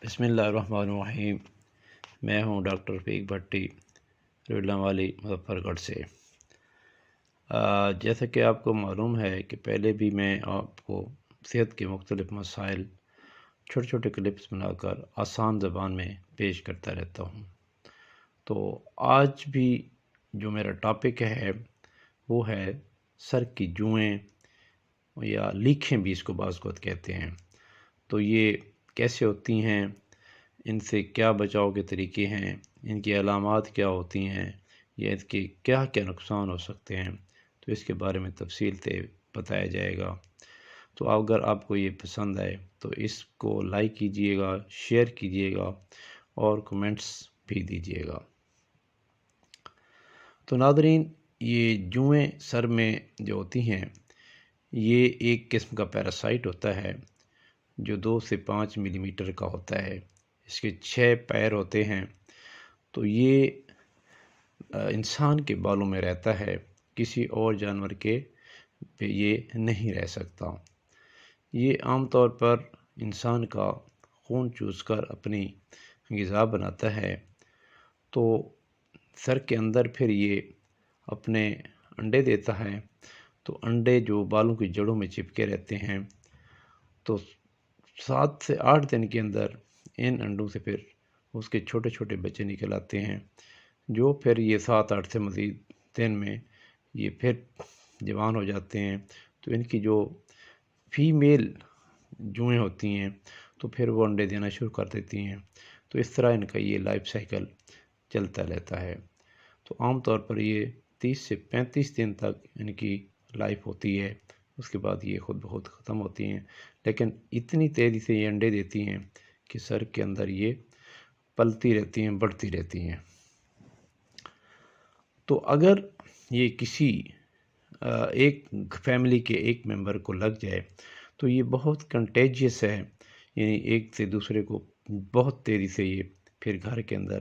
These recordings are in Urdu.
بسم اللہ الرحمن الرحیم۔ میں ہوں ڈاکٹر رفیق بھٹی، ریڈلہ والی مظفر گڑھ سے۔ جیسا کہ آپ کو معلوم ہے کہ پہلے بھی میں آپ کو صحت کے مختلف مسائل چھوٹے چھوٹے کلپس بنا کر آسان زبان میں پیش کرتا رہتا ہوں۔ تو آج بھی جو میرا ٹاپک ہے وہ ہے سر کی جوئیں یا لیکھیں بھی اس کو بعض اوقات کہتے ہیں۔ تو یہ کیسے ہوتی ہیں، ان سے کیا بچاؤ کے طریقے ہیں، ان کی علامات کیا ہوتی ہیں، یا اس کے کیا کیا نقصان ہو سکتے ہیں، تو اس کے بارے میں تفصیل سے بتایا جائے گا۔ تو اگر آپ کو یہ پسند آئے تو اس کو لائک کیجئے گا، شیئر کیجئے گا اور کمنٹس بھی دیجئے گا۔ تو ناظرین، یہ جوئیں سر میں جو ہوتی ہیں یہ ایک قسم کا پیراسائٹ ہوتا ہے جو 2 سے 5 ملی میٹر کا ہوتا ہے۔ اس کے 6 پیر ہوتے ہیں۔ تو یہ انسان کے بالوں میں رہتا ہے، کسی اور جانور کے پہ یہ نہیں رہ سکتا۔ یہ عام طور پر انسان کا خون چوس کر اپنی غذا بناتا ہے۔ تو سر کے اندر پھر یہ اپنے انڈے دیتا ہے۔ تو انڈے جو بالوں کی جڑوں میں چپکے رہتے ہیں، تو 7 سے 8 دن کے اندر ان انڈوں سے پھر اس کے چھوٹے چھوٹے بچے نکل آتے ہیں، جو پھر یہ 7-8 سے مزید دن میں یہ پھر جوان ہو جاتے ہیں۔ تو ان کی جو فیمیل جوئیں ہوتی ہیں تو پھر وہ انڈے دینا شروع کر دیتی ہیں۔ تو اس طرح ان کا یہ لائف سائیکل چلتا رہتا ہے۔ تو عام طور پر یہ 30 سے 35 دن تک ان کی لائف ہوتی ہے، اس کے بعد یہ خود بخود ختم ہوتی ہیں۔ لیکن اتنی تیزی سے یہ انڈے دیتی ہیں کہ سر کے اندر یہ پلتی رہتی ہیں، بڑھتی رہتی ہیں۔ تو اگر یہ کسی ایک فیملی کے ایک ممبر کو لگ جائے تو یہ بہت کنٹیجیس ہے، یعنی ایک سے دوسرے کو بہت تیزی سے یہ پھر گھر کے اندر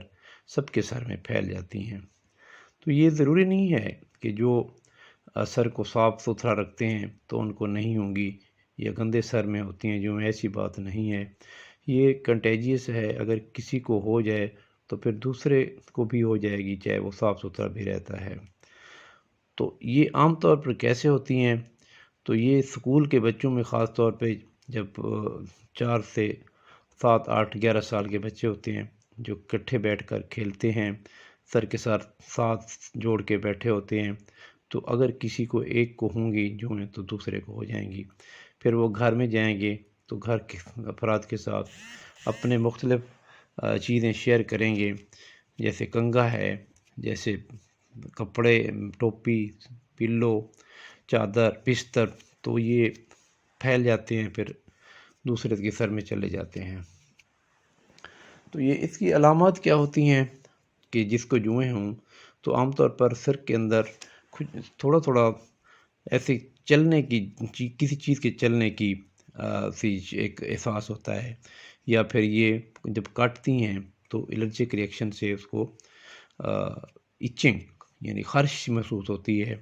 سب کے سر میں پھیل جاتی ہیں۔ تو یہ ضروری نہیں ہے کہ جو سر کو صاف ستھرا رکھتے ہیں تو ان کو نہیں ہوں گی، یا گندے سر میں ہوتی ہیں، جو ایسی بات نہیں ہے۔ یہ کنٹیجیس ہے، اگر کسی کو ہو جائے تو پھر دوسرے کو بھی ہو جائے گی، چاہے وہ صاف ستھرا بھی رہتا ہے۔ تو یہ عام طور پر کیسے ہوتی ہیں؟ تو یہ سکول کے بچوں میں خاص طور پہ جب 4 سے 7 8 11 سال کے بچے ہوتے ہیں جو اکٹھے بیٹھ کر کھیلتے ہیں، سر کے ساتھ ساتھ جوڑ کے بیٹھے ہوتے ہیں، تو اگر کسی کو ایک کو ہوں گی جوئیں تو دوسرے کو ہو جائیں گی۔ پھر وہ گھر میں جائیں گے تو گھر کے افراد کے ساتھ اپنے مختلف چیزیں شیئر کریں گے، جیسے کنگھا ہے، جیسے کپڑے، ٹوپی، پلو، چادر، بستر، تو یہ پھیل جاتے ہیں، پھر دوسرے کے سر میں چلے جاتے ہیں۔ تو یہ اس کی علامات کیا ہوتی ہیں کہ جس کو جوئیں ہوں تو عام طور پر سر کے اندر تھوڑا تھوڑا ایسے چلنے کی، کسی چیز کے چلنے کی سی ایک احساس ہوتا ہے، یا پھر یہ جب کاٹتی ہیں تو الرجک ریئیکشن سے اس کو ایچنگ یعنی خارش محسوس ہوتی ہے۔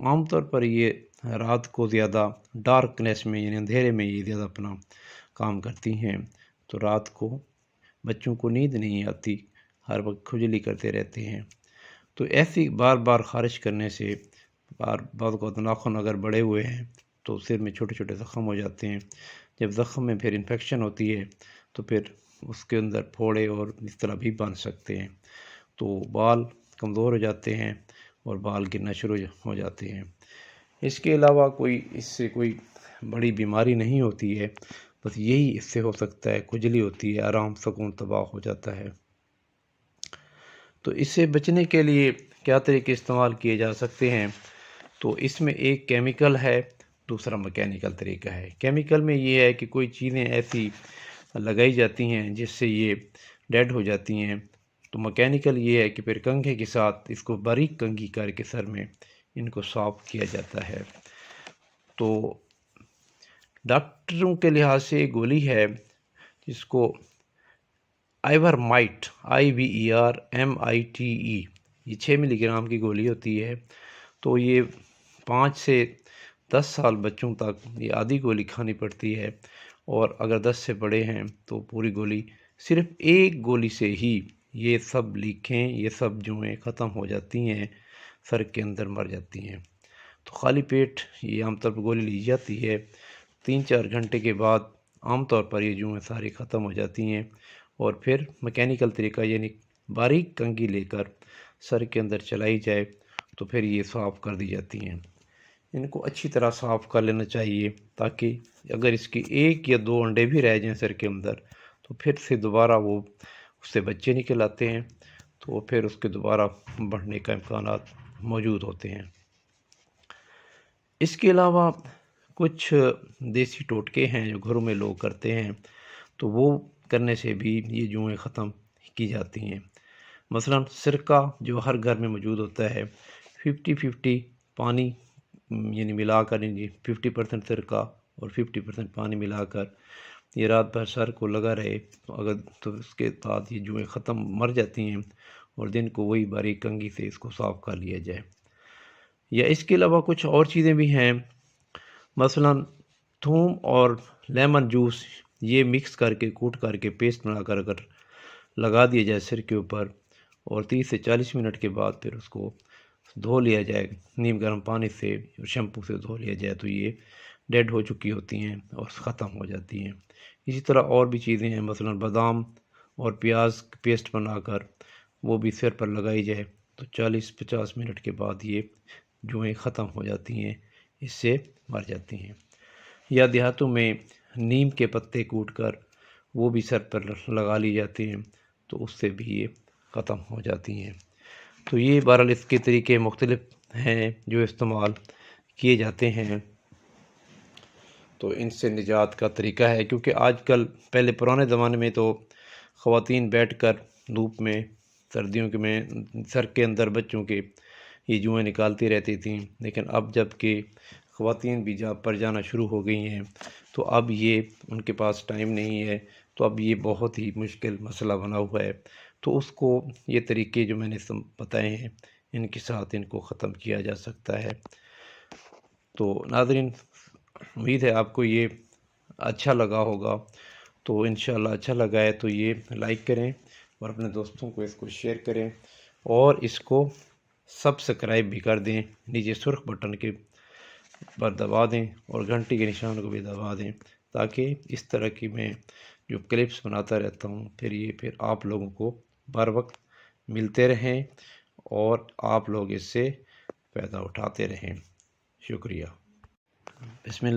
عام طور پر یہ رات کو زیادہ ڈارکنیس میں یعنی اندھیرے میں یہ زیادہ اپنا کام کرتی ہیں۔ تو رات کو بچوں کو نیند نہیں آتی، ہر وقت کھجلی کرتے رہتے ہیں۔ تو ایسی بار بار خارش کرنے سے بعض اوقات ناخن اگر بڑے ہوئے ہیں تو سر میں چھوٹے چھوٹے زخم ہو جاتے ہیں۔ جب زخم میں پھر انفیکشن ہوتی ہے تو پھر اس کے اندر پھوڑے اور اس طرح بھی بن سکتے ہیں، تو بال کمزور ہو جاتے ہیں اور بال گرنا شروع ہو جاتے ہیں۔ اس کے علاوہ اس سے کوئی بڑی بیماری نہیں ہوتی ہے، بس یہی اس سے ہو سکتا ہے، کھجلی ہوتی ہے، آرام سکون تباہ ہو جاتا ہے۔ تو اس سے بچنے کے لیے کیا طریقے استعمال کیے جا سکتے ہیں؟ تو اس میں ایک کیمیکل ہے، دوسرا میکینیکل طریقہ ہے۔ کیمیکل میں یہ ہے کہ کوئی چیزیں ایسی لگائی جاتی ہیں جس سے یہ ڈیڈ ہو جاتی ہیں۔ تو میکینیکل یہ ہے کہ پھر کنگھے کے ساتھ اس کو باریک کنگھی کر کے سر میں ان کو صاف کیا جاتا ہے۔ تو ڈاکٹروں کے لحاظ سے ایک گولی ہے جس کو آئیور مائٹ IVERMITE، یہ 6 ملی گرام کی گولی ہوتی ہے۔ تو یہ 5 سے 10 سال بچوں تک یہ آدھی گولی کھانی پڑتی ہے، اور اگر 10 سے بڑے ہیں تو پوری گولی، صرف ایک گولی سے ہی یہ سب لیکیں، یہ سب جوئیں ختم ہو جاتی ہیں، سر کے اندر مر جاتی ہیں۔ تو خالی پیٹ یہ عام طور پر گولی لی جاتی ہے، 3-4 گھنٹے کے بعد عام طور پر یہ جوئیں ساری ختم ہو جاتی ہیں، اور پھر میکینیکل طریقہ یعنی باریک کنگھی لے کر سر کے اندر چلائی جائے تو پھر یہ صاف کر دی جاتی ہیں۔ ان کو اچھی طرح صاف کر لینا چاہیے، تاکہ اگر اس کی 1 یا 2 انڈے بھی رہ جائیں سر کے اندر تو پھر سے دوبارہ وہ اس سے بچے نکل آتے ہیں، تو پھر اس کے دوبارہ بڑھنے کا امکانات موجود ہوتے ہیں۔ اس کے علاوہ کچھ دیسی ٹوٹکے ہیں جو گھروں میں لوگ کرتے ہیں، تو وہ کرنے سے بھی یہ جوئیں ختم کی جاتی ہیں۔ مثلا سرکہ جو ہر گھر میں موجود ہوتا ہے، 50-50 پانی یعنی ملا کر، 50% سرکہ اور 50% پانی ملا کر یہ رات بھر سر کو لگا رہے، تو اس کے بعد یہ جوئیں ختم مر جاتی ہیں، اور دن کو وہی باریک کنگھی سے اس کو صاف کر لیا جائے۔ یا اس کے علاوہ کچھ اور چیزیں بھی ہیں، مثلا تھوم اور لیمن جوس یہ مکس کر کے، کوٹ کر کے، پیسٹ بنا کر اگر لگا دیا جائے سر کے اوپر، اور 30 سے 40 منٹ کے بعد پھر اس کو دھو لیا جائے نیم گرم پانی سے اور شیمپو سے دھو لیا جائے، تو یہ ڈیڈ ہو چکی ہوتی ہیں اور ختم ہو جاتی ہیں۔ اسی طرح اور بھی چیزیں ہیں، مثلا بادام اور پیاز پیسٹ بنا کر وہ بھی سر پر لگائی جائے تو 40-50 منٹ کے بعد یہ جوئیں ختم ہو جاتی ہیں، اس سے مر جاتی ہیں۔ یا دیہاتوں میں نیم کے پتے کوٹ کر وہ بھی سر پر لگا لی جاتے ہیں، تو اس سے بھی یہ ختم ہو جاتی ہیں۔ تو یہ بہرحال اس کے طریقے مختلف ہیں جو استعمال کیے جاتے ہیں، تو ان سے نجات کا طریقہ ہے، کیونکہ آج کل، پہلے پرانے زمانے میں تو خواتین بیٹھ کر دھوپ میں، سردیوں کے میں سر کے اندر بچوں کے یہ جوئیں نکالتی رہتی تھیں، لیکن اب جب کہ خواتین بھی جاب پر جانا شروع ہو گئی ہیں تو اب یہ ان کے پاس ٹائم نہیں ہے، تو اب یہ بہت ہی مشکل مسئلہ بنا ہوا ہے، تو اس کو یہ طریقے جو میں نے بتائے ہیں ان کے ساتھ ان کو ختم کیا جا سکتا ہے۔ تو ناظرین، امید ہے آپ کو یہ اچھا لگا ہوگا، تو انشاءاللہ اچھا لگا ہے تو یہ لائک کریں اور اپنے دوستوں کو اس کو شیئر کریں، اور اس کو سبسکرائب بھی کر دیں، نیچے سرخ بٹن کے پر دبا دیں اور گھنٹی کے نشان کو بھی دبا دیں، تاکہ اس طرح کی میں جو کلپس بناتا رہتا ہوں پھر آپ لوگوں کو بر وقت ملتے رہیں اور آپ لوگ اس سے فائدہ اٹھاتے رہیں۔ شکریہ۔ بسم اللہ۔